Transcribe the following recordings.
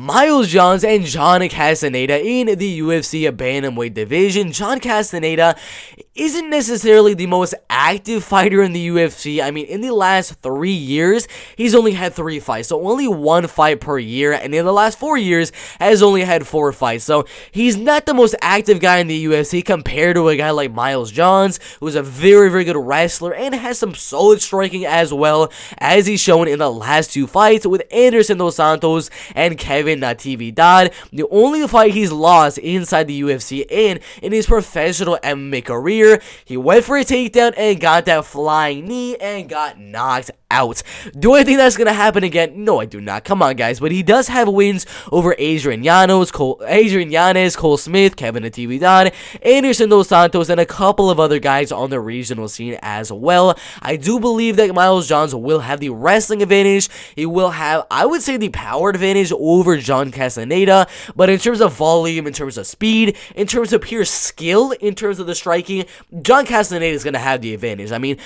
Miles Johns and John Castañeda in the UFC bantamweight division. John Castañeda isn't necessarily the most active fighter in the UFC. I mean, in the last 3 years, he's only had 3 fights, so only 1 fight per year, and in the last 4 years, has only had 4 fights, so he's not the most active guy in the UFC compared to a guy like Miles Johns, who's a very, very good wrestler, and has some solid striking as well, as he's shown in the last 2 fights with Anderson Dos Santos and Kevin Natividad. The only fight he's lost inside the UFC and in his professional MMA career, he went for a takedown and got that flying knee and got knocked out. Do I think that's gonna happen again? No, I do not. Come on, guys. But he does have wins over Adrian Yanez, Cole Smith, Kevin Natividad, Anderson Dos Santos, and a couple of other guys on the regional scene as well. I do believe that Miles Johns will have the wrestling advantage. He will have, I would say, the power advantage over John Castañeda. But in terms of volume, in terms of speed, in terms of pure skill, in terms of the striking, John Castañeda is gonna have the advantage. I mean,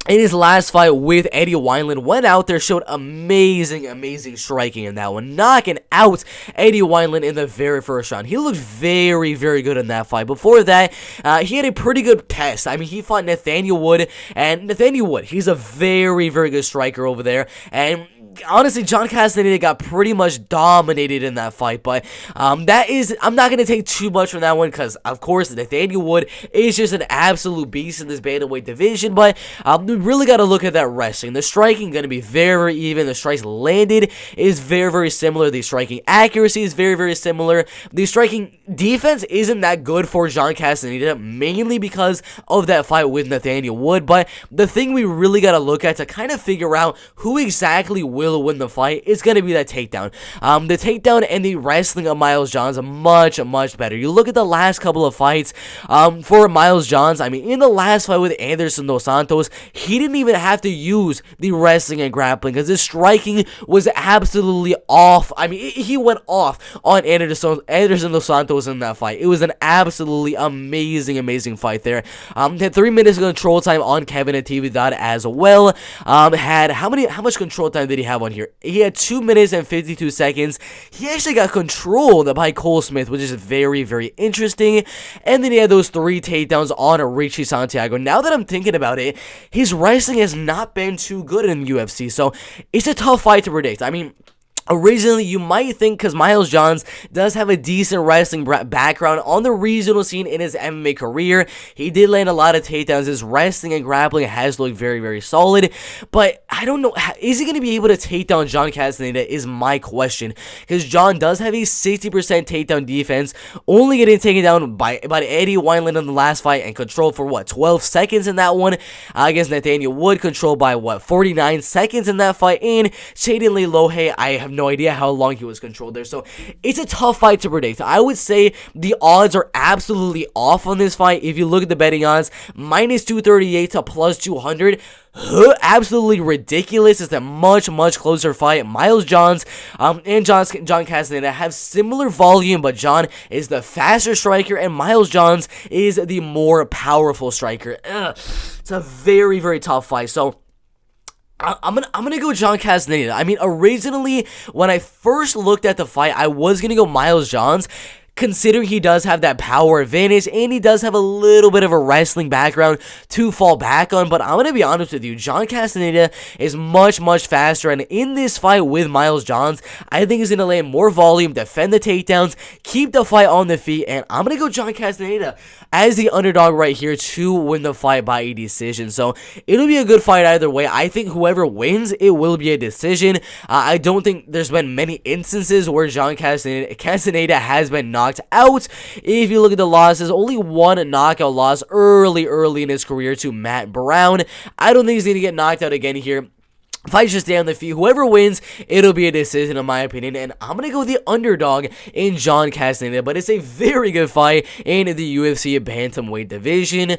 in his last fight with Eddie Wineland, went out there, showed amazing striking in that one, knocking out Eddie Wineland in the very first round. He looked very, very good in that fight. Before that, he had a pretty good test. I mean, he fought Nathaniel Wood, and Nathaniel Wood, he's a very, very good striker over there, and honestly, John Castañeda got pretty much dominated in that fight, but I'm not going to take too much from that one because, of course, Nathaniel Wood is just an absolute beast in this bantamweight division, but we really got to look at that wrestling. The striking going to be very even. The strikes landed is very, very similar. The striking accuracy is very, very similar. The striking defense isn't that good for John Castañeda, mainly because of that fight with Nathaniel Wood, but the thing we really got to look at to kind of figure out who exactly will win the fight is going to be that takedown. The takedown and the wrestling of Miles Johns are much better. You look at the last couple of fights for Miles Johns. I mean, in the last fight with Anderson Dos Santos, he didn't even have to use the wrestling and grappling because his striking was absolutely off. I mean, he went off on Anderson Dos Santos in that fight. It was an absolutely amazing fight there. Had 3 minutes of control time on Kevin Natividad as well. Had how much control time did he have on here? He had 2 minutes and 52 seconds. He actually got controlled by Cole Smith, which is very, very interesting. And then he had those 3 takedowns on Richie Santiago. Now that I'm thinking about it, his wrestling has not been too good in the UFC, so it's a tough fight to predict. I mean, originally, you might think, because Miles Johns does have a decent wrestling background on the regional scene in his MMA career, he did land a lot of takedowns. His wrestling and grappling has looked very, very solid, but I don't know, is he going to be able to take down John Castañeda is my question, because John does have a 60% takedown defense, only getting taken down by Eddie Wineland in the last fight, and controlled for, 12 seconds in that one, against Nathaniel Wood, controlled by, 49 seconds in that fight, and Shaden Lelohe, I have no idea how long he was controlled there, so it's a tough fight to predict. I would say the odds are absolutely off on this fight. If you look at the betting odds, minus 238 to plus 200, absolutely ridiculous. It's a much closer fight. Miles Johns and John Castañeda have similar volume, but John is the faster striker and Miles Johns is the more powerful striker. It's a very, very tough fight, so I'm gonna go John Castañeda. I mean, originally, when I first looked at the fight, I was gonna go Miles Johns, considering he does have that power advantage, and he does have a little bit of a wrestling background to fall back on, but I'm going to be honest with you, John Castañeda is much faster, and in this fight with Miles Johns, I think he's going to land more volume, defend the takedowns, keep the fight on the feet, and I'm going to go John Castañeda as the underdog right here to win the fight by a decision, so it'll be a good fight either way. I think whoever wins, it will be a decision. I don't think there's been many instances where John Castañeda has been knocked out. If you look at the losses, only 1 knockout loss early in his career to Matt Brown. I don't think he's going to get knocked out again here. Fights just stay on the feet. Whoever wins, it'll be a decision in my opinion, and I'm going to go the underdog in John Castañeda, but it's a very good fight in the UFC bantamweight division.